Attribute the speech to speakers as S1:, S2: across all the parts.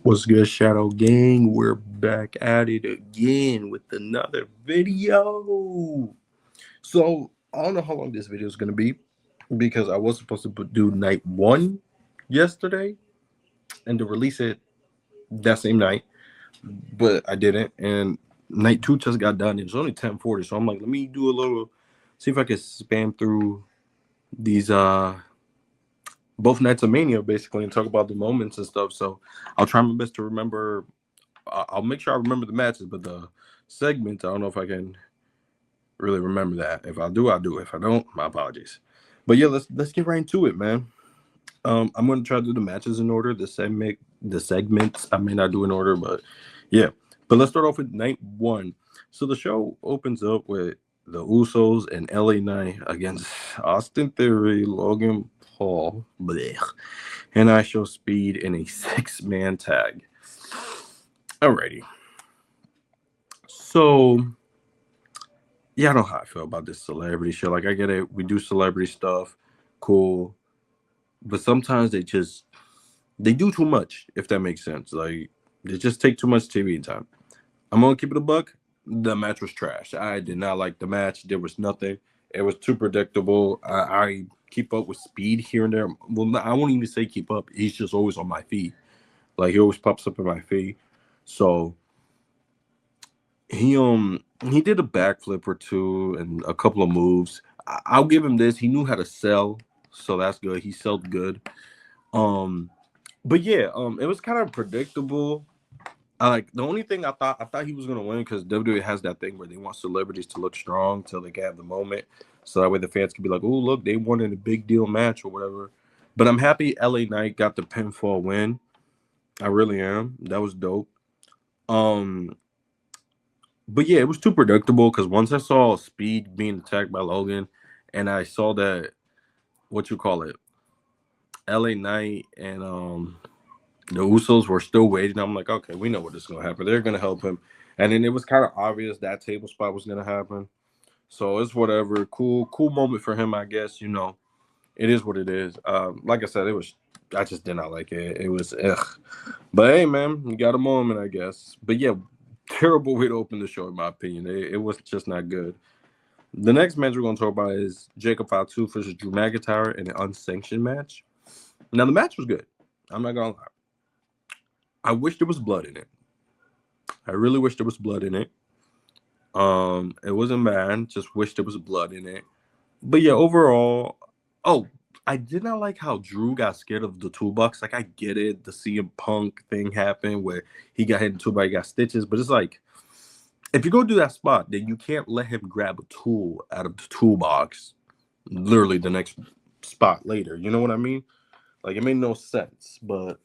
S1: What's good, Shadow Gang? We're back at it again with another video. So, I don't know how long this video is going to be because I was supposed to do night one yesterday and to release it that same night, but I didn't. And night two just got done. It was only 10:40, so I'm like, let me do a little, see if I can spam through these both nights of Mania basically and talk about the moments and stuff. So, I'll try my best to remember. I'll make sure I remember the matches, but the segments, I don't know if I can really remember that. If I do, I do. If I don't, my apologies. But yeah, let's get right into it, man. I'm gonna try to do the matches in order. The segments I may not do in order, but yeah. But let's start off with night one. So the show opens up with the Usos and LA Knight against Austin Theory, Logan Paul, blech, and I Show Speed in a six-man tag. Alrighty. So yeah, I know how I feel about this celebrity shit. Like I get it, we do celebrity stuff, cool. But sometimes they do too much, if that makes sense. Like they just take too much TV time. I'm gonna keep it a buck. The match was trash. I did not like the match. There was nothing. It was too predictable. I keep up with Speed here and there. Well, I won't even say keep up. He's just always on my feed. Like he always pops up in my feed. So he did a backflip or two and a couple of moves. I'll give him this. He knew how to sell, so that's good. He sold good. Um, but yeah, it was kind of predictable. I like the only thing I thought he was gonna win because WWE has that thing where they want celebrities to look strong till they can have the moment, so that way the fans can be like, "Oh, look, they won in a big deal match or whatever." But I'm happy LA Knight got the pinfall win. I really am. That was dope. Um, but yeah, it was too predictable because once I saw Speed being attacked by Logan, and I saw that what you call it, LA Knight and the Usos were still waiting. I'm like, okay, we know what is gonna happen. They're gonna help him, and then it was kind of obvious that table spot was gonna happen. So it's whatever. Cool moment for him, I guess. It is what it is. Like I said, it was. I just did not like it. It was ugh. But hey, man, you got a moment, I guess. But yeah, terrible way to open the show, in my opinion. It was just not good. The next match we're going to talk about is Jacob Fatu versus Drew McIntyre in an unsanctioned match. Now, the match was good. I'm not going to lie. I wish there was blood in it. I really wish there was blood in it. It wasn't bad. Just wish there was blood in it. But yeah, overall, oh, I did not like how Drew got scared of the toolbox. Like, I get it. The CM Punk thing happened where he got hit in the toolbox, he got stitches. But it's like, if you go do that spot, then you can't let him grab a tool out of the toolbox literally the next spot later. You know what I mean? Like it made no sense, but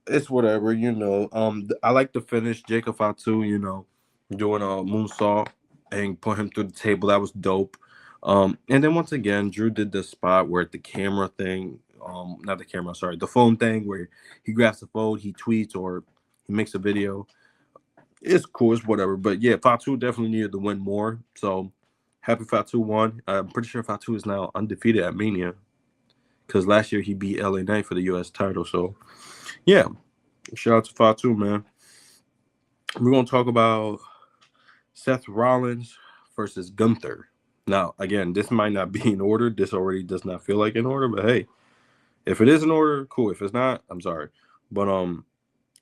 S1: it's whatever. I like the finish Jacob Fatu, doing a moonsault and put him through the table. That was dope. And then once again, Drew did the spot where the camera thing, not the camera, sorry, the phone thing where he grabs the phone, he tweets or he makes a video. It's cool, it's whatever. But yeah, Fatu definitely needed to win more. So happy Fatu won. I'm pretty sure Fatu is now undefeated at Mania because last year he beat LA Knight for the U.S. title. So yeah, shout out to Fatu, man. We're gonna talk about Seth Rollins versus Gunther. Now, again, this might not be in order. This already does not feel like in order, but hey, if it is in order, cool. If it's not, I'm sorry. But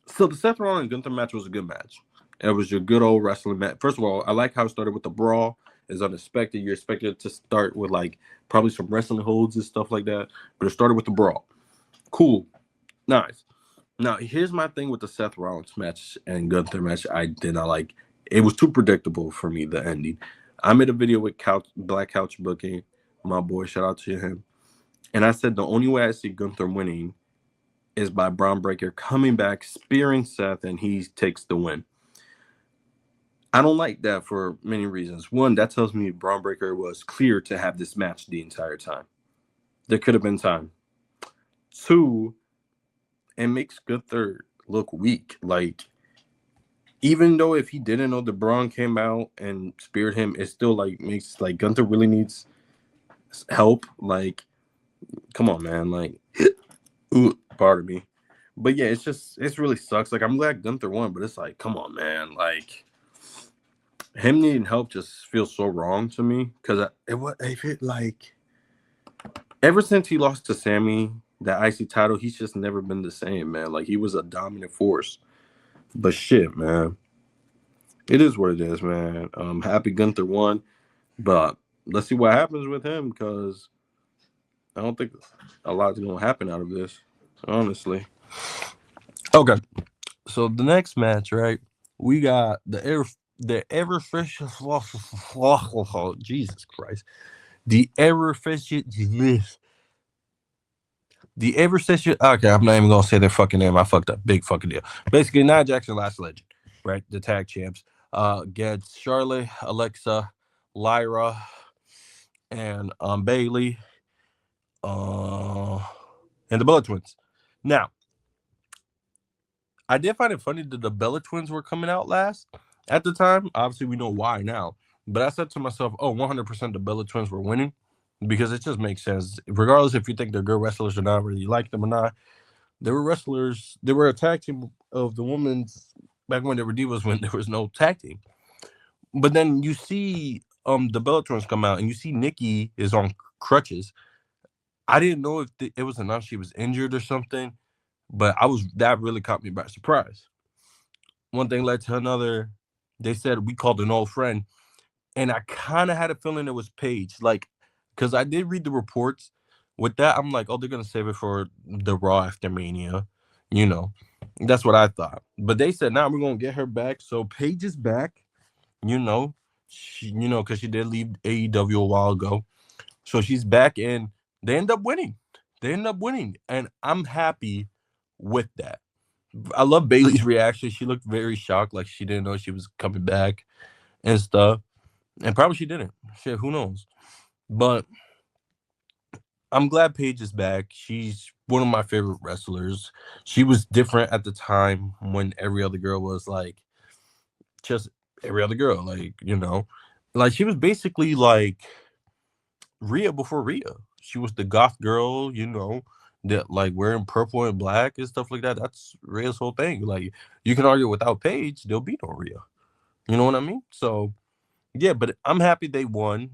S1: so the Seth Rollins Gunther match was a good match. It was your good old wrestling match. First of all, I like how it started with the brawl. It's unexpected. You're expected to start with like probably some wrestling holds and stuff like that, but it started with the brawl. Cool, nice. Now here's my thing with the Seth Rollins match and Gunther match. I did not like. It was too predictable for me. The ending. I made a video with Black Couch Booking, my boy. Shout out to him. And I said the only way I see Gunther winning is by Braun Breaker coming back, spearing Seth, and he takes the win. I don't like that for many reasons. One, that tells me Braun Breaker was clear to have this match the entire time. There could have been time. Two, it makes Gunther look weak. Like, even though if he didn't know the Braun came out and speared him, it still like makes like Gunther really needs help. Like, come on, man. Like, ooh, pardon me. But yeah, it's really sucks. Like I'm glad Gunther won, but it's like, come on, man. Like him needing help just feels so wrong to me because it like ever since he lost to Sammy that IC title, he's just never been the same, man. Like he was a dominant force. But shit, man, it is what it is, man. Happy Gunther won, but let's see what happens with him because I don't think a lot's gonna happen out of this, honestly. Okay, so the next match, right? We got the ever fresh. Jesus Christ, the ever fresh. The ever since you okay, I'm not even gonna say their fucking name. I fucked up. Big fucking deal. Basically, Nia Jackson, Last Legend, right? The tag champs. Against Charlotte, Alexa, Lyra, and Bailey, uh, and the Bella Twins. Now, I did find it funny that the Bella Twins were coming out last at the time. Obviously, we know why now. But I said to myself, oh, 100% the Bella Twins were winning because it just makes sense. Regardless if you think they're good wrestlers or not, whether you like them or not, they were wrestlers. They were a tag team of the women's back when they were divas when there was no tag team. But then you see the Bellatrons come out and you see Nikki is on crutches. I didn't know if it was enough she was injured or something, but that really caught me by surprise. One thing led to another. They said we called an old friend, and I kind of had a feeling it was Paige, like because I did read the reports. With that, I'm like, oh, they're gonna save it for the Raw after Mania, you know. That's what I thought. But they said now we're gonna get her back. So Paige is back, you know. Because she did leave AEW a while ago. So she's back and they end up winning. They end up winning. And I'm happy with that. I love Bailey's reaction. She looked very shocked, like she didn't know she was coming back and stuff. And probably she didn't. Shit, who knows? But I'm glad Paige is back. She's one of my favorite wrestlers. She was different at the time when every other girl was like just every other girl, like she was basically like Rhea before Rhea. She was the goth girl, that like wearing purple and black and stuff like that. That's Rhea's whole thing. Like you can argue without Paige, there'll be no Rhea. You know what I mean? So yeah, but I'm happy they won.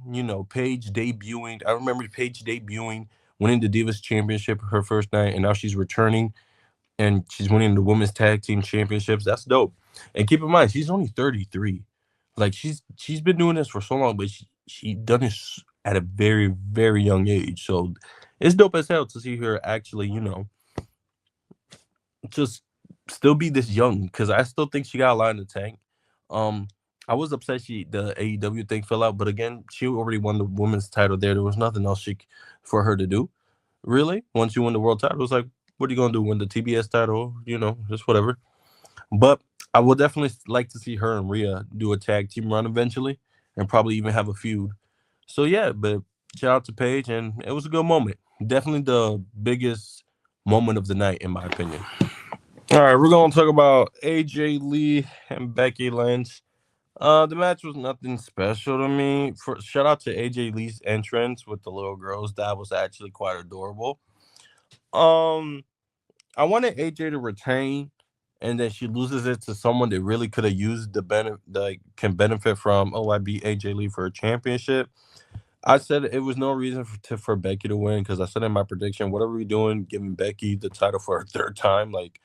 S1: Paige debuting. I remember Paige debuting, winning the Divas Championship her first night, and now she's returning and she's winning the women's tag team championships. That's dope. And keep in mind, she's only 33. Like she's been doing this for so long, but she done this at a very very young age. So it's dope as hell to see her actually, just still be this young because I still think she got a lot in the tank. Um, I was upset the AEW thing fell out, but again, she already won the women's title there. There was nothing else for her to do, really. Once you win the world title, it's like, what are you gonna do? Win the TBS title? Just whatever. But I would definitely like to see her and Rhea do a tag team run eventually, and probably even have a feud. So yeah, but shout out to Paige, and it was a good moment. Definitely the biggest moment of the night, in my opinion. All right, we're gonna talk about AJ Lee and Becky Lynch. The match was nothing special to me. Shout out to AJ Lee's entrance with the little girls. That was actually quite adorable. Um, I wanted AJ to retain, and then she loses it to someone that really could have used the benefit, like can benefit from. Oh, I beat AJ Lee for a championship. I said it was no reason for Becky to win because I said in my prediction, what are we doing giving Becky the title for her third time? Like,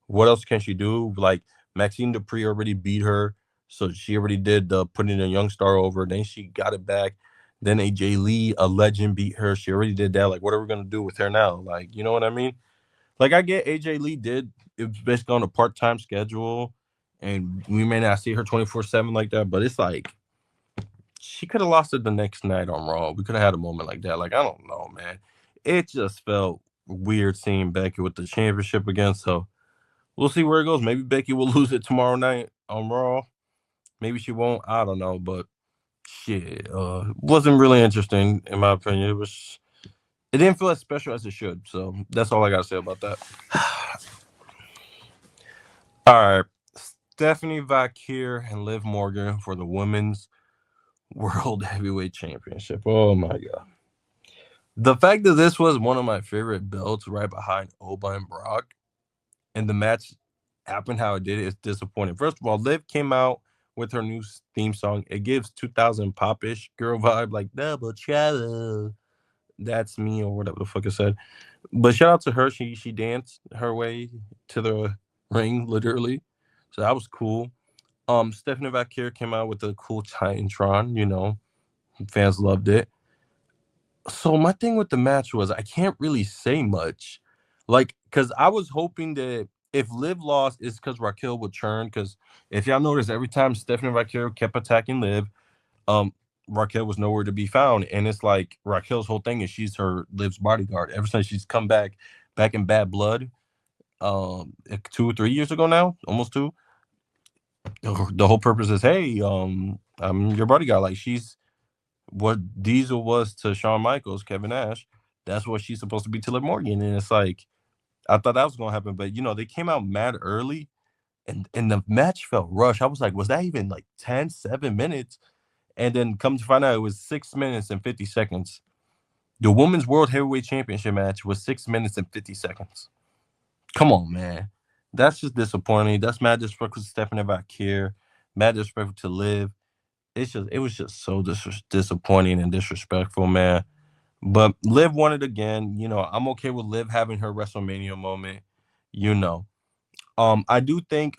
S1: what else can she do? Like, Maxine Dupree already beat her, so she already did the putting a young star over. Then she got it back. Then AJ Lee, a legend, beat her. She already did that. Like, what are we gonna do with her now? Like, you know what I mean? Like, I get AJ Lee did it was basically on a part-time schedule, and we may not see her 24/7 like that, but it's like she could have lost it the next night on Raw. We could have had a moment like that. Like, I don't know, man. It just felt weird seeing Becky with the championship again. So we'll see where it goes. Maybe Becky will lose it tomorrow night on Raw. Maybe she won't. I don't know. But shit, wasn't really interesting in my opinion. It didn't feel as special as it should. So that's all I gotta say about that. All right. Stephanie Vakir and Liv Morgan for the women's World Heavyweight Championship. Oh my god. The fact that this was one of my favorite belts right behind Oba and Brock,
S2: and the match happened how it did. It's disappointing. First of all, Liv came out with her new theme song. It gives 2000 pop-ish girl vibe, like double trouble. That's me or whatever the fuck it said. But shout out to her. She danced her way to the ring, literally. So that was cool. Stephanie Valkyrie came out with a cool Titantron. Fans loved it. So my thing with the match was I can't really say much, like, because I was hoping that if Liv lost, it's because Raquel would churn. Because if y'all notice, every time Stephanie Raquel kept attacking Liv, um, Raquel was nowhere to be found, and it's like Raquel's whole thing is she's her Liv's bodyguard. Ever since she's come back in Bad Blood, 2 or 3 years ago now, almost two. The whole purpose is, hey, I'm your bodyguard. Like she's what Diesel was to Shawn Michaels, Kevin Nash. That's what she's supposed to be to Liv Morgan. And it's like I thought that was gonna happen, but they came out mad early and the match felt rushed. I was like, was that even like 7 minutes? And then come to find out it was 6 minutes and 50 seconds. The women's world heavyweight championship match was 6 minutes and 50 seconds. Come on, man. That's just disappointing. That's mad disrespectful to Stephanie Valkyrie, mad disrespectful to Liv. It was just so disappointing and disrespectful, man. But Liv won it again. I'm okay with Liv having her WrestleMania moment. You know, I do think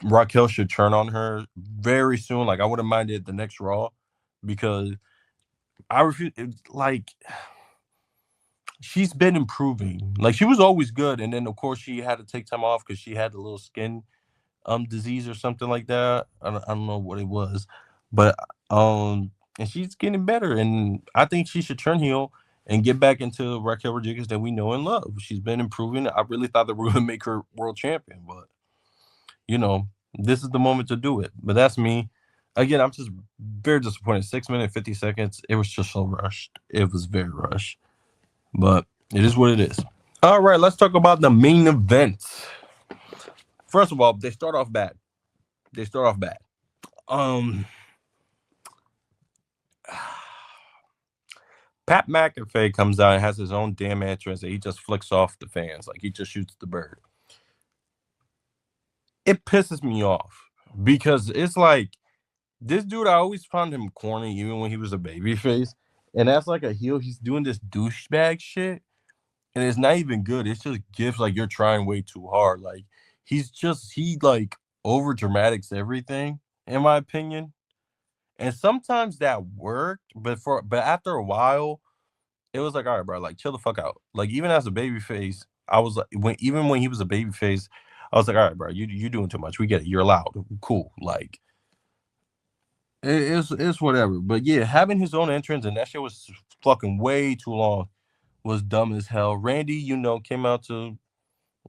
S2: Raquel should turn on her very soon. Like I wouldn't mind it the next Raw because I refuse. Like she's been improving. Like she was always good, and then of course she had to take time off because she had a little skin disease or something like that. I don't know what it was, but and she's getting better, and I think she should turn heel and get back into Raquel Rodriguez that we know and love. She's been improving. I really thought that we were gonna make her world champion, but you know this is the moment to do it. But that's me. Again, I'm just very disappointed. 6 minutes 50 seconds. It was just so rushed. It was very rushed, but it is what it is. All right, let's talk about the main event. First of all, they start off bad. They start off bad. Um, Pat McAfee comes out and has his own damn entrance and he just flicks off the fans like he just shoots the bird. It pisses me off because it's like this dude. I always found him corny even when he was a babyface, and that's like a heel. He's doing this douchebag shit, and it's not even good. It's just gifts like you're trying way too hard. Like he like over dramatics everything, in my opinion. And sometimes that worked, but after a while, it was like, all right, bro, like chill the fuck out. Like even as a baby face, I was like, when he was a baby face, I was like, all right, bro, you doing too much. We get it. You're allowed. Cool. Like it's whatever. But yeah, having his own entrance and that shit was fucking way too long. Was dumb as hell. Randy, came out to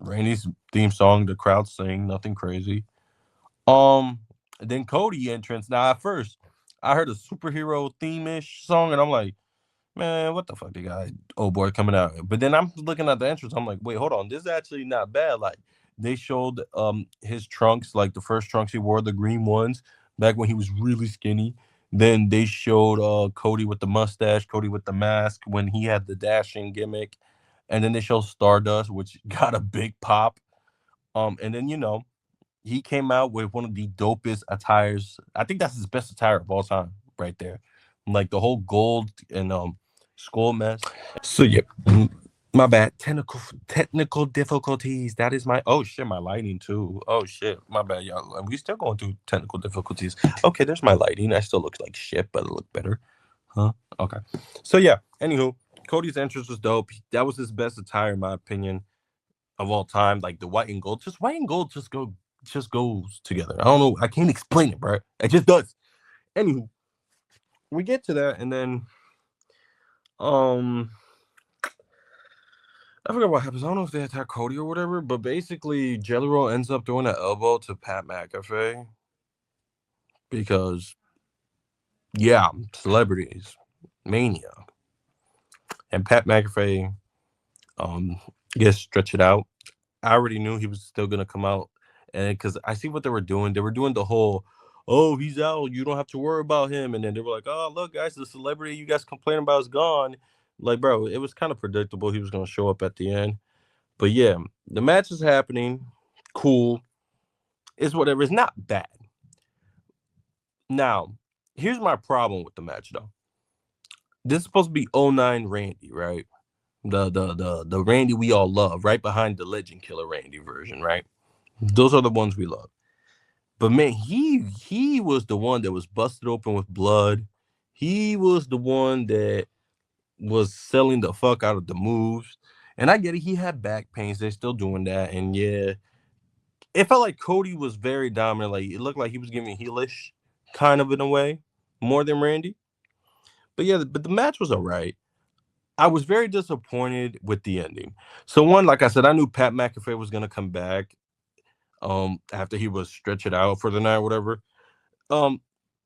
S2: Randy's theme song. The crowd sang nothing crazy. Um, then Cody entrance. Now at first, I heard a superhero theme ish song, and I'm like, man, what the fuck, the guy, old boy coming out. But then I'm looking at the entrance. I'm like, wait, hold on, this is actually not bad. Like they showed his trunks, like the first trunks he wore, the green ones, back when he was really skinny. Then they showed Cody with the mustache, Cody with the mask when he had the dashing gimmick, and then they showed Stardust, which got a big pop. And then he came out with one of the dopest attires. I think that's his best attire of all time, right there. Like the whole gold and skull mess. So yeah, my bad. Technical difficulties. That is my oh shit, my lighting too. Oh shit, my bad, y'all. We still going through technical difficulties. Okay, there's my lighting. I still look like shit, but it looked better. Huh? Okay. So yeah. Anywho, Cody's entrance was dope. That was his best attire, in my opinion, of all time. Like the white and gold. Just white and gold just goes together. I don't know. I can't explain it, bro. It just does. Anywho, we get to that, and then um I forgot what happens. I don't know if they attack Cody or whatever, but basically Jelly Roll ends up throwing an elbow to Pat McAfee because yeah, celebrities, mania. And Pat McAfee gets stretched out. I already knew he was still gonna come out, and because I see what they were doing. They were doing the whole, "Oh, he's out. You don't have to worry about him." And then they were like, "Oh, look, guys, the celebrity you guys complain about is gone." Like, bro, it was kind of predictable he was gonna show up at the end. But yeah, the match is happening. Cool. It's whatever. It's not bad. Now, here's my problem with the match though. This is supposed to be '09 Randy, right? The Randy we all love, right behind the Legend Killer Randy version, right? Those are the ones we love. But man, he was the one that was busted open with blood. He was the one that was selling the fuck out of the moves. And I get it, he had back pains. They're still doing that. And yeah, it felt like Cody was very dominant. Like it looked like he was giving heelish kind of in a way, more than Randy. But yeah, but the match was alright. I was very disappointed with the ending. So one, like I said, I knew Pat McAfee was gonna come back after he was stretched out for the night or whatever. Um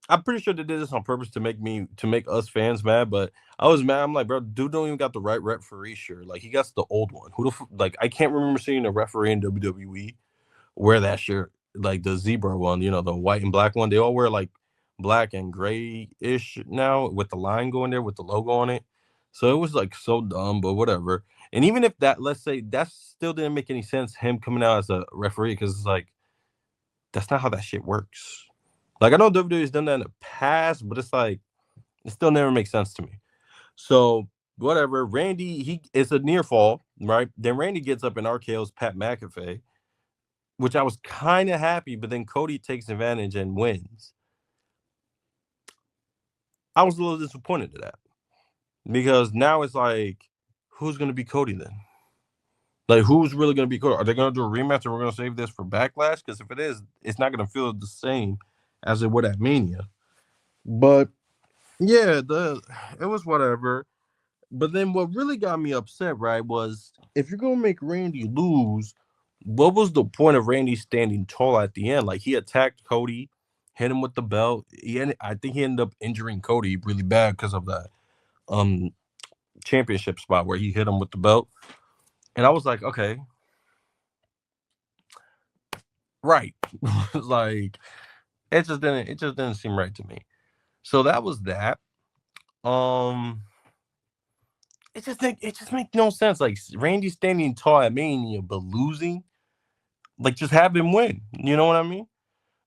S2: I'm pretty sure they did this on purpose to make us fans mad, but I was mad. I'm like, bro, dude don't even got the right referee shirt. Like he got the old one. Like I can't remember seeing a referee in WWE wear that shirt, like the zebra one, the white and black one. They all wear like black and gray ish now with the line going there with the logo on it. So it was like so dumb, but whatever. And even if that, let's say that still didn't make any sense, him coming out as a referee, because it's like that's not how that shit works. Like I know WWE's done that in the past, but it's like it still never makes sense to me. So whatever, Randy, he it's a near fall, right? Then Randy gets up and RKO's Pat McAfee, which I was kind of happy, but then Cody takes advantage and wins. I was a little disappointed to that because now it's like, who's gonna be Cody then? Like, who's really gonna be Cody? Are they gonna do a rematch, or we're gonna save this for Backlash? Because if it is, it's not gonna feel the same as it would at Mania. But yeah, the it was whatever. But then what really got me upset, right, was if you're gonna make Randy lose, what was the point of Randy standing tall at the end? Like he attacked Cody, hit him with the belt. I think he ended up injuring Cody really bad because of that um championship spot where he hit him with the belt. And I was like, okay, right. Like it just didn't seem right to me. So that was that. Um it just makes no sense. Like Randy standing tall at Mania but losing. Like just have him win. You know what I mean?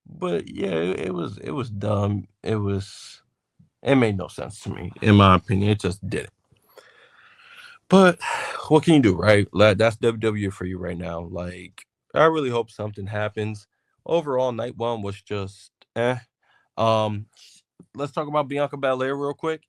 S2: But yeah, it was dumb. It made no sense to me, in my opinion. It just didn't. But what can you do, right? Like, that's WWE for you right now. Like, I really hope something happens. Overall, night one was just Um, let's talk about Bianca Belair real quick.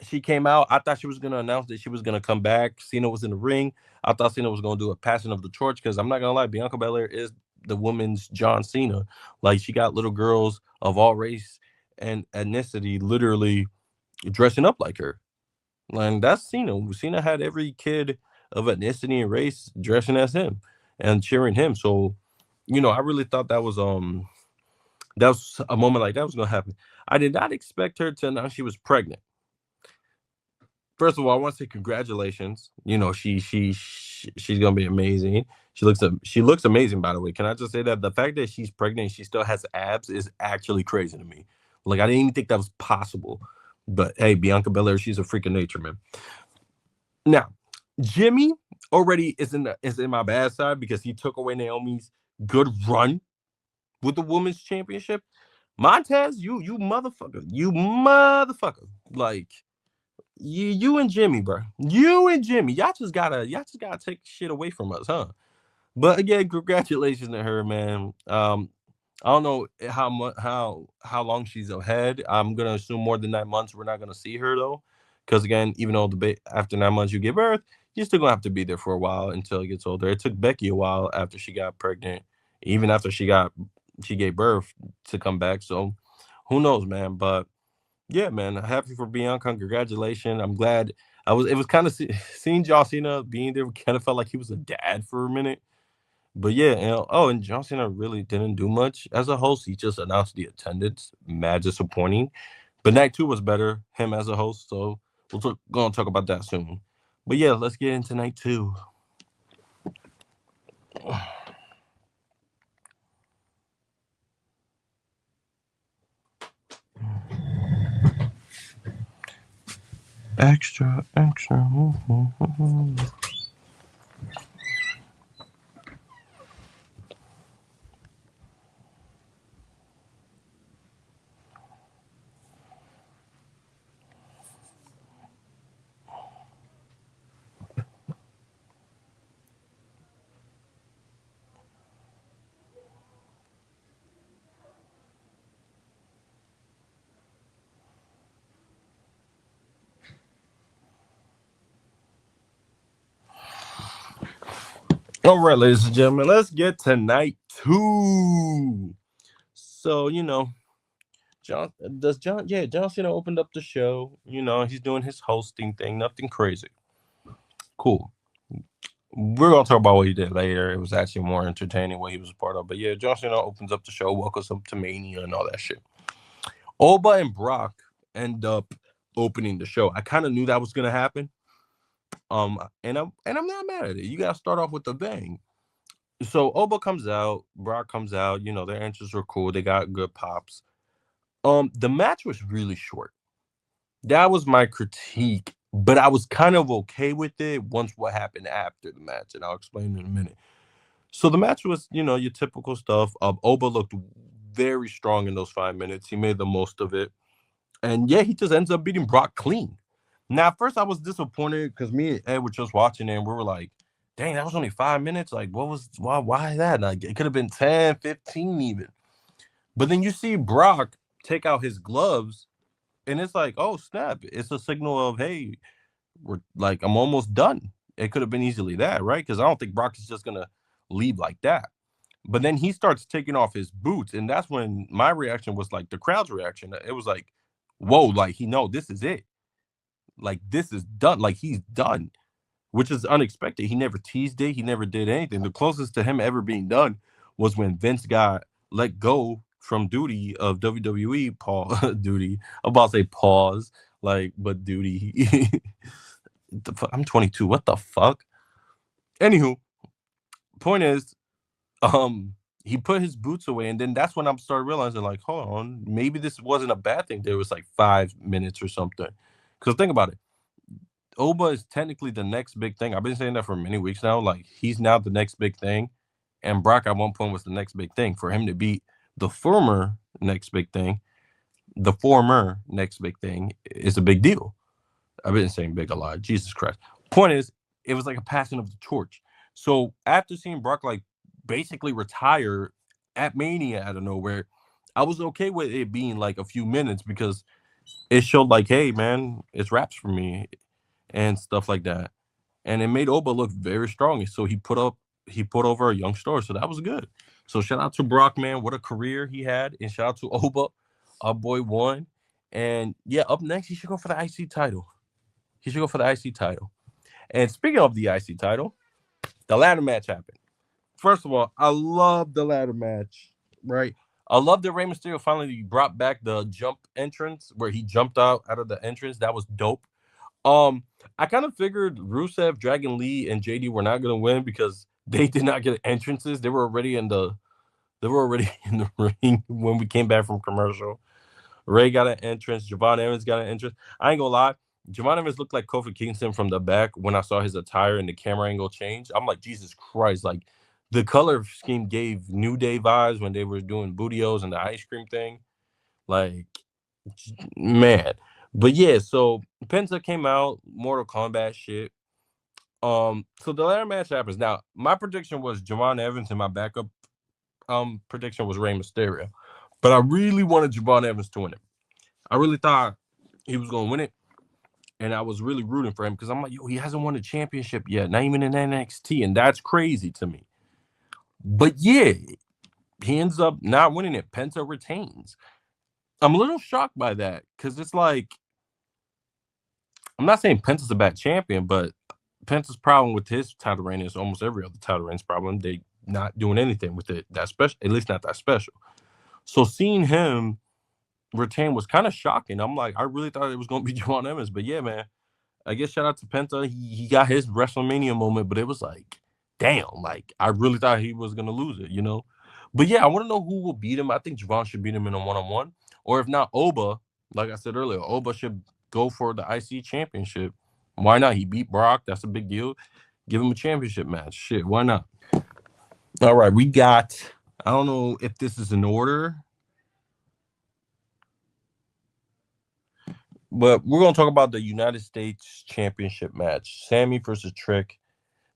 S2: She came out. I thought she was gonna announce that she was gonna come back. Cena was in the ring. I thought Cena was gonna do a passing of the torch because I'm not gonna lie, Bianca Belair is the women's John Cena. Like she got little girls of all race and ethnicity literally dressing up like her. And that's Cena. Cena had every kid of ethnicity and race dressing as him and cheering him. So, I really thought that was a moment like that was gonna happen. I did not expect her to announce she was pregnant. First of all, I want to say congratulations. She's gonna be amazing. She looks amazing. By the way, can I just say that the fact that she's pregnant, and she still has abs, is actually crazy to me. Like I didn't even think that was possible. But hey, Bianca Belair, she's a freak of nature, man. Now, Jimmy already is in my bad side because he took away Naomi's good run with the women's championship. Montez, you motherfucker, like. You and Jimmy, bro. You and Jimmy. Y'all just gotta take shit away from us, huh? But again, congratulations to her, man. I don't know how much how long she's ahead. I'm gonna assume more than 9 months. We're not gonna see her though, because again, even though after 9 months you give birth, you're still gonna have to be there for a while until it gets older. It took Becky a while after she got pregnant, even after she gave birth to come back. So who knows, man? But yeah, man. Happy for Bianca. Congratulations. I'm glad. It was kind of seeing John Cena being there. Kind of felt like he was a dad for a minute. But yeah, and John Cena really didn't do much as a host. He just announced the attendance. Mad disappointing. But night two was better. Him as a host. So gonna talk about that soon. But yeah, let's get into night two. Extra, extra. All right, ladies and gentlemen, let's get to night two. So, John does John yeah, John Cena opened up the show. He's doing his hosting thing, nothing crazy. Cool. We're gonna talk about what he did later. It was actually more entertaining what he was a part of. But yeah, John Cena opens up the show, welcomes up to Mania and all that shit. Oba and Brock end up opening the show. I kind of knew that was gonna happen. And I'm not mad at it. You gotta start off with the bang. So Oba comes out, Brock comes out. Their entrances were cool. They got good pops. The match was really short. That was my critique, but I was kind of okay with it once what happened after the match, and I'll explain in a minute. So the match was, your typical stuff. Oba looked very strong in those 5 minutes. He made the most of it, and yeah, he just ends up beating Brock clean. Now, at first, I was disappointed because me and Ed were just watching it, and we were like, "Dang, that was only 5 minutes. Like, why that? Like, it could have been 10, 15 even." But then you see Brock take out his gloves, and it's like, oh snap! It's a signal of, hey, we're like, I'm almost done. It could have been easily that, right? Because I don't think Brock is just gonna leave like that. But then he starts taking off his boots, and that's when my reaction was like the crowd's reaction. It was like, whoa, like this is it. Like this is done. Like he's done, which is unexpected. He never teased it. He never did anything. The closest to him ever being done was when Vince got let go from duty of WWE. Duty. I'm about to say pause, like, but duty. I'm 22. What the fuck? Anywho, point is, he put his boots away, and then that's when I'm started realizing, like, hold on, maybe this wasn't a bad thing. There was like 5 minutes or something. Because think about it, Oba is technically the next big thing. I've been saying that for many weeks now. Like he's now the next big thing, and Brock at one point was the next big thing. For him to beat the former next big thing, the former next big thing is a big deal. I've been saying big a lot. Jesus Christ. Point is, it was like a passing of the torch. So after seeing Brock like basically retire at Mania out of nowhere, I was okay with it being like a few minutes because it showed like, hey man, it's raps for me and stuff like that. And it made Oba look very strong. So he put over a young star. So that was good. So shout out to Brock, man. What a career he had. And shout out to Oba. Our boy won. And yeah, up next, he should go for the IC title. He should go for the IC title. And speaking of the IC title, the ladder match happened. First of all, I love the ladder match, right? I love that Rey Mysterio finally brought back the jump entrance where he jumped out of the entrance. That was dope. Um, I kind of figured Rusev, Dragon Lee, and JD were not gonna win because they did not get entrances. They were already in the ring when we came back from commercial. Ray got an entrance. Javon Evans got an entrance. I ain't gonna lie. Javon Evans looked like Kofi Kingston from the back when I saw his attire and the camera angle change. I'm like, Jesus Christ. Like, the color scheme gave New Day vibes when they were doing Bootios and the ice cream thing. Like, man. But yeah, so Penta came out, Mortal Kombat shit. So the ladder match happens. Now, my prediction was Javon Evans, and my backup prediction was Rey Mysterio. But I really wanted Javon Evans to win it. I really thought he was gonna win it. And I was really rooting for him because I'm like, yo, he hasn't won a championship yet, not even in NXT, and that's crazy to me. But yeah, he ends up not winning it. Penta retains. I'm a little shocked by that because it's like, I'm not saying Penta's a bad champion, but Penta's problem with his title reign is almost every other title reign's problem. They not doing anything with it that special, at least not that special. So seeing him retain was kind of shocking. I'm like, I really thought it was going to be Javon Evans, but yeah, man. I guess shout out to Penta. He got his WrestleMania moment, but it was like, damn, like I really thought he was gonna lose it. But yeah, I want to know who will beat him. I think Javon should beat him in a one-on-one, or if not, Oba. Like I said earlier, Oba should go for the IC championship. Why not? He beat Brock. That's a big deal. Give him a championship match. Shit, why not? All right, we got. I don't know if this is in order, but we're gonna talk about the United States Championship match: Sammy versus Trick.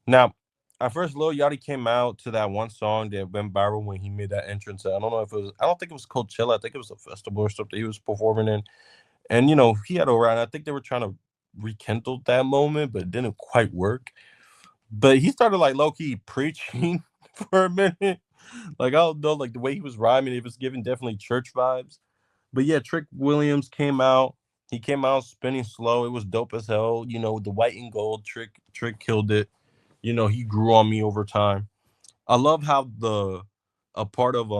S2: Now, at first, Lil Yachty came out to that one song that went viral when he made that entrance. I don't know if it was, I don't think it was Coachella. I think it was a festival or something he was performing in. And, he had a ride. I think they were trying to rekindle that moment, but it didn't quite work. but he started like low key preaching for a minute. Like I don't know, like the way he was rhyming, it was giving definitely church vibes. But yeah, Trick Williams came out. He came out spinning slow. It was dope as hell. You know, the white and gold Trick killed it. You know, he grew on me over time. I love how the a part of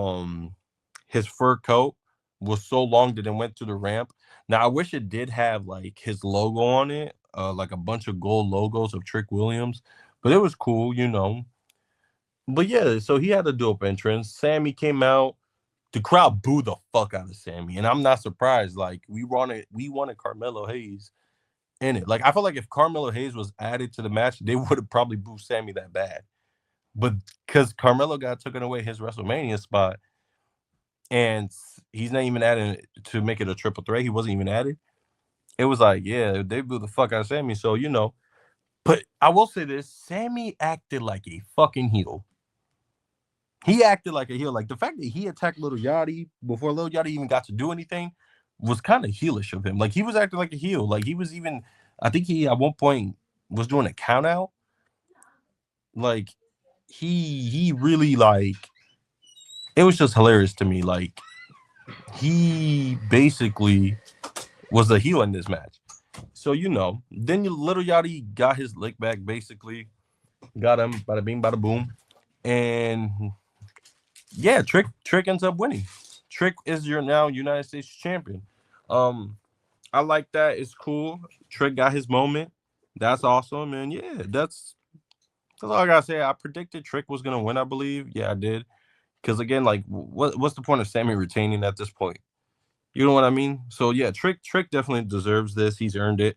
S2: his fur coat was so long that it went to the ramp. Now I wish it did have like his logo on it, like a bunch of gold logos of Trick Williams, but it was cool, you know. But yeah, so he had a dope entrance. Sammy came out. The crowd booed the fuck out of Sammy, and I'm not surprised. Like we wanted Carmelo Hayes in it. Like I feel like if Carmelo Hayes was added to the match, they would have probably booed Sammy that bad. But because Carmelo got taken away his WrestleMania spot, and he's not even added to make it a triple threat, he wasn't even added. It was like, yeah, they blew the fuck out of Sammy. So you know, but I will say this: Sammy acted like a fucking heel. He acted like a heel. Like the fact that he attacked Little Yachty before Little Yachty even got to do anything was kind of heelish of him. Like he was acting like a heel. Like he was even, I think he at one point was doing a count out. Like he really like it was just hilarious to me. Like he basically was the heel in this match. So you know, then Little Yachty got his lick back. Basically, got him. Bada bing, bada boom, and yeah, Trick ends up winning. Trick is your now United States champion. Um, I like that. It's cool. Trick got his moment. That's awesome, and yeah, that's all I gotta say. I predicted Trick was gonna win. I believe. Yeah, I did. Because again, like, what's the point of Sammy retaining at this point? You know what I mean? So yeah, Trick definitely deserves this. He's earned it.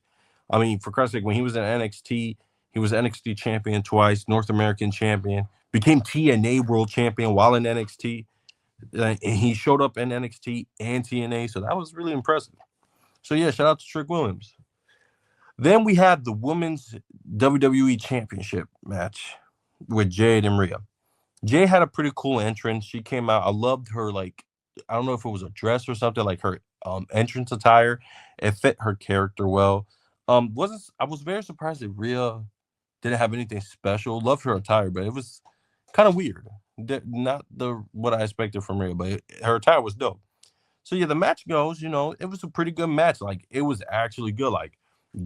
S2: I mean, for Christ's sake, when he was in NXT, he was NXT champion twice, North American champion, became TNA World Champion while in NXT, and he showed up in NXT and TNA, so that was really impressive. So yeah, shout out to Trick Williams. Then we had the women's WWE Championship match with Jade and Rhea. Jade had a pretty cool entrance. She came out. I loved her like I don't know if it was a dress or something like her entrance attire. It fit her character well. Wasn't I was very surprised that Rhea didn't have anything special. Loved her attire, but it was kind of weird. Not the what I expected from Rhea, but her attire was dope. So yeah, the match goes. You know, it was a pretty good match. Like it was actually good. Like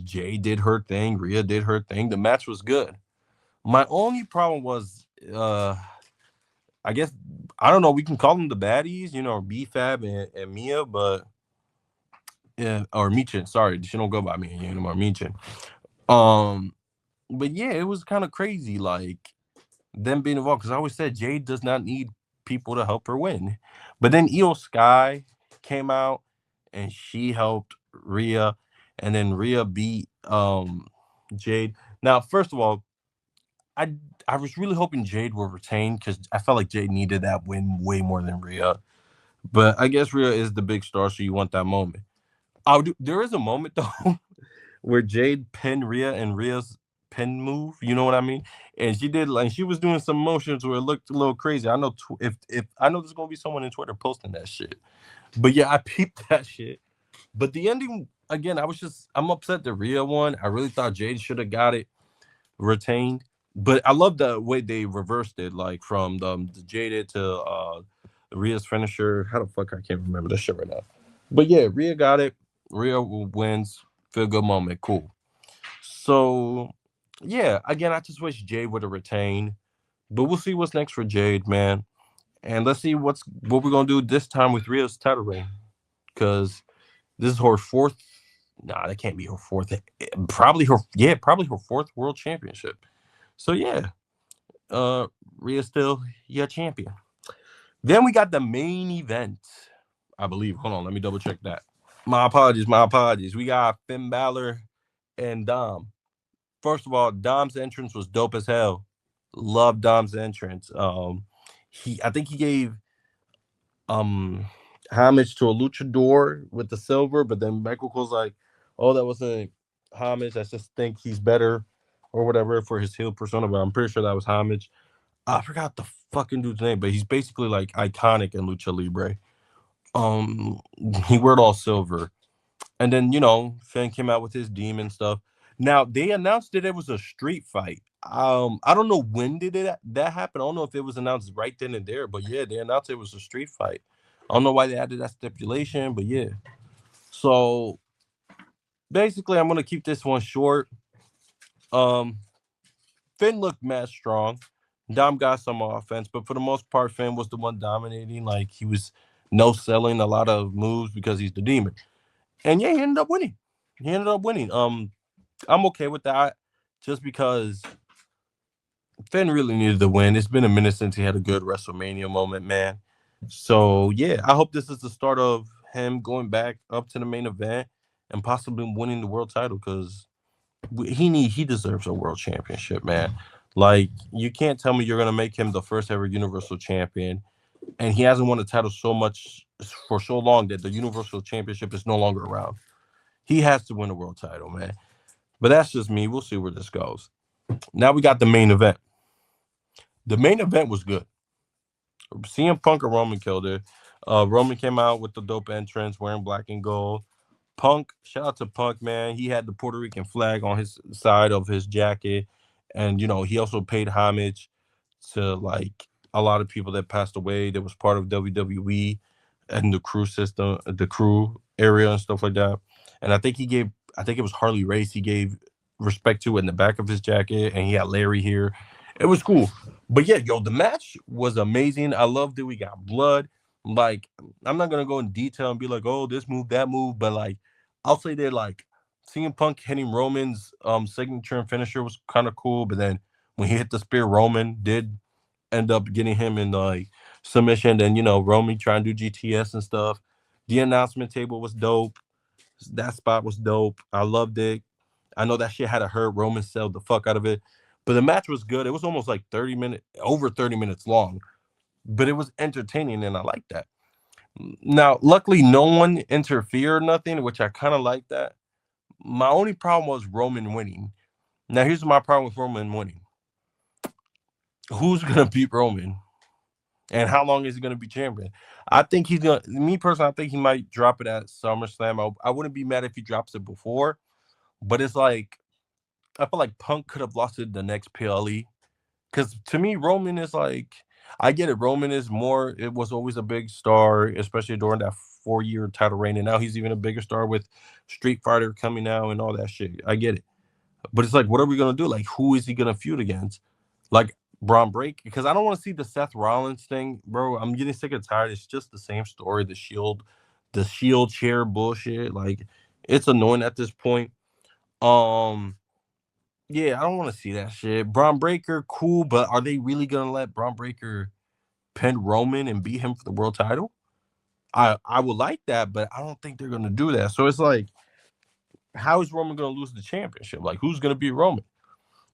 S2: Jay did her thing, Rhea did her thing. The match was good. My only problem was, I guess I don't know. We can call them the baddies, you know, BFAB and Mia, but yeah, or Michin. Sorry, she don't go by me anymore, Michin. Um, but yeah, it was kind of crazy, like them being involved because I always said Jade does not need people to help her win. But then Io Sky came out and she helped Rhea, and then Rhea beat Jade. Now, first of all, I I was really hoping Jade would retain because I felt like Jade needed that win way more than Rhea. But I guess Rhea is the big star, so you want that moment. There is a moment though where Jade pinned Rhea and Rhea's pin move. You know what I mean? And she did like she was doing some motions where it looked a little crazy. I know if I know there's gonna be someone in Twitter posting that shit. But yeah, I peeped that shit. But the ending again, I'm upset that Rhea won. I really thought Jade should have got it retained. But I love the way they reversed it, like from the Jaded to Rhea's finisher. How the fuck I can't remember that shit right now. But yeah, Rhea got it. Rhea wins. Feel good moment. Cool. So yeah, again, I just wish Jade would have retained. But we'll see what's next for Jade, man. And let's see what we're gonna do this time with Rhea's title reign. Cause this is her fourth. Nah, that can't be her fourth. Probably her fourth world championship. So yeah, uh Rhea still your champion. Then we got the main event. I believe. Hold on, let me double check that. My apologies, my apologies. We got Finn Balor and Dom. First of all, Dom's entrance was dope as hell. Love Dom's entrance. I think he gave um homage to a luchador with the silver, but then Michael Cole's like, oh, that wasn't homage. I just think he's better or whatever for his heel persona, but I'm pretty sure that was homage. I forgot the fucking dude's name, but he's basically like iconic in Lucha Libre. Um, he wore it all silver, and then Finn came out with his demon stuff. Now they announced that it was a street fight. I don't know when did that happen. I don't know if it was announced right then and there, but yeah, they announced it was a street fight. I don't know why they added that stipulation, but yeah. So basically, I'm gonna keep this one short. Um, Finn looked mad strong. Dom got some offense, but for the most part, Finn was the one dominating. Like he was no selling a lot of moves because he's the demon. And yeah, he ended up winning. He ended up winning. I'm okay with that, just because Finn really needed the win. It's been a minute since he had a good WrestleMania moment, man. So yeah, I hope this is the start of him going back up to the main event and possibly winning the world title, because he deserves a world championship, man. Like you can't tell me you're gonna make him the first ever Universal Champion, and he hasn't won the title so much for so long that the Universal Championship is no longer around. He has to win a world title, man. But that's just me. We'll see where this goes. Now we got the main event. The main event was good. CM Punk or Roman killed it. Roman came out with the dope entrance, wearing black and gold. Punk, shout out to Punk, man. He had the Puerto Rican flag on his side of his jacket, and he also paid homage to like a lot of people that passed away that was part of WWE and the crew system, the crew area and stuff like that. And I think it was Harley Race. He gave respect to in the back of his jacket, and he had Larry here. It was cool. But yeah, yo, the match was amazing. I loved it. We got blood. Like, I'm not gonna go in detail and be like, oh, this move, that move, but like, I'll say that like CM Punk hitting Roman's signature and finisher was kind of cool. But then when he hit the spear, Roman did end up getting him in like submission. Then Roman trying to do GTS and stuff. The announcement table was dope. That spot was dope. I loved it. I know that shit had to hurt. Roman sold the fuck out of it. But the match was good. It was almost like 30 minutes long. But it was entertaining, and I like that. Now, luckily, no one interfered, nothing, which I kind of like that. My only problem was Roman winning. Now, here's my problem with Roman winning. Who's gonna beat Roman, and how long is he gonna be champion? I think he's gonna. Me personally, I think he might drop it at SummerSlam. I wouldn't be mad if he drops it before, but it's like I feel like Punk could have lost it the next PLE. Because to me, Roman is like, I get it. Roman is more. It was always a big star, especially during that 4 year title reign, and now he's even a bigger star with Street Fighter coming out and all that shit. I get it, but it's like, what are we gonna do? Like, who is he gonna feud against? Like Braun Break? Because I don't want to see the Seth Rollins thing, bro. I'm getting sick and tired. It's just the same story. The Shield chair bullshit. Like, it's annoying at this point. Um, yeah, I don't want to see that shit. Braun Breaker, cool, but are they really gonna let Braun Breaker pin Roman and beat him for the world title? I would like that, but I don't think they're gonna do that. So it's like, how is Roman gonna lose the championship? Like, who's gonna beat Roman?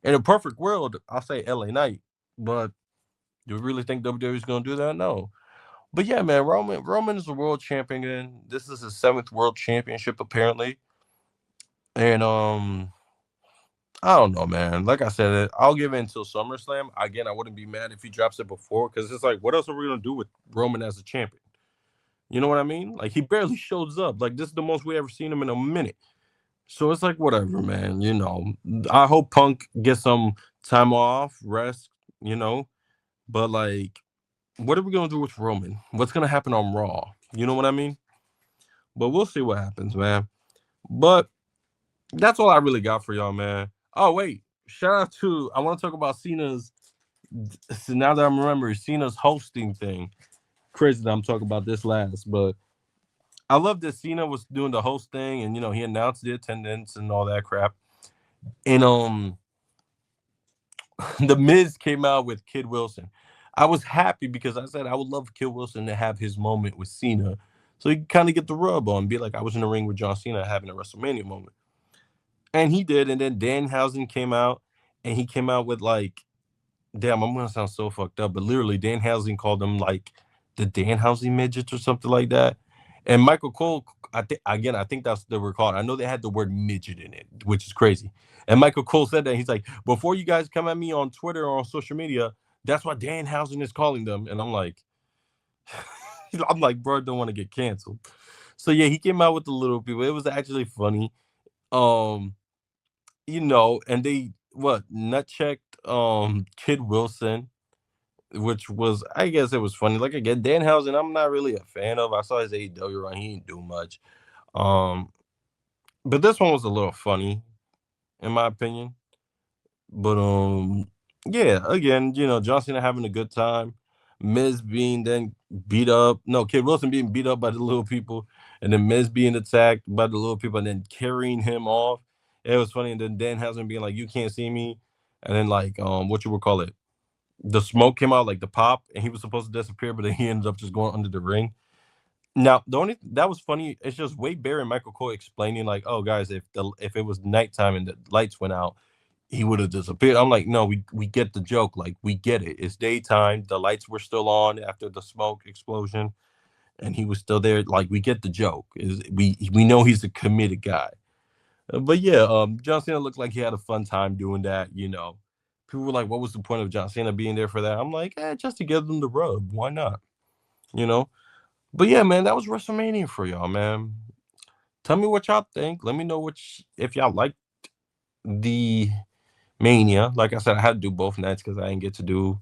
S2: In a perfect world, I'll say LA Knight, but do you really think WWE is gonna do that? No. But yeah, man, Roman is a world champion. This is his seventh world championship apparently, and I don't know, man. Like I said, I'll give it until SummerSlam. Again, I wouldn't be mad if he drops it before, because it's like, what else are we gonna do with Roman as a champion? You know what I mean? Like, he barely shows up. Like, this is the most we ever seen him in a minute. So it's like, whatever, man. I hope Punk gets some time off, rest. You know, but like, what are we gonna do with Roman? What's gonna happen on Raw? You know what I mean? But we'll see what happens, man. But that's all I really got for y'all, man. Oh wait, shout out to I want to talk about Cena's. So now that I'm remembering Cena's hosting thing, crazy that I'm talking about this last, but I love that Cena was doing the host thing, and he announced the attendance and all that crap. And the Miz came out with Kid Wilson. I was happy because I said I would love Kid Wilson to have his moment with Cena, so he can kind of get the rub on, be like I was in the ring with John Cena having a WrestleMania moment, and he did. And then Danhausen came out, and he came out with like, damn, I'm gonna sound so fucked up, but literally Danhausen called them like the Danhausen midgets or something like that. And Michael Cole, I think that's what they were called. I know they had the word midget in it, which is crazy. And Michael Cole said that he's like, before you guys come at me on Twitter or on social media, that's what Danhausen is calling them. And I'm like, bro, I don't want to get canceled. So yeah, he came out with the little people. It was actually funny. Um, and they what nut checked Kid Wilson, which was, I guess it was funny. Like again, Danhausen, I'm not really a fan of. I saw his AEW run, he didn't do much. Um, but this one was a little funny in my opinion. But yeah, again, John Cena having a good time. Miz being then beat up. No, Kid Wilson being beat up by the little people, and then Miz being attacked by the little people, and then carrying him off. It was funny, and then Danhausen being like, "You can't see me," and then like what you would call it, the smoke came out like the pop, and he was supposed to disappear, but then he ended up just going under the ring. Now, the only that was funny. It's just Wade Barrett and Michael Cole explaining like, "Oh, guys, if it was nighttime and the lights went out, he would have disappeared." I'm like, "No, we get the joke. Like, we get it. It's daytime. The lights were still on after the smoke explosion, and he was still there. Like, we get the joke. Is we know he's a committed guy." But yeah, John Cena looked like he had a fun time doing that. People were like, "What was the point of John Cena being there for that?" I'm like, just to give them the rub. Why not? You know. But yeah, man, that was WrestleMania for y'all, man. Tell me what y'all think. Let me know if y'all like the Mania. Like I said, I had to do both nights because I didn't get to do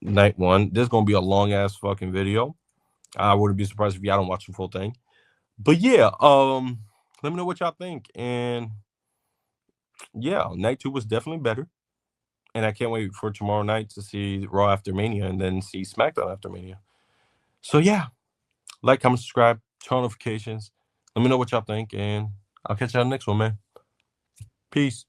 S2: night one. This is gonna be a long ass fucking video. I wouldn't be surprised if y'all don't watch the full thing. But yeah, let me know what y'all think. And yeah, night two was definitely better. And I can't wait for tomorrow night to see Raw after Mania and then see SmackDown after Mania. So yeah, like, comment, subscribe, turn notifications. Let me know what y'all think, and I'll catch y'all next one, man. Peace.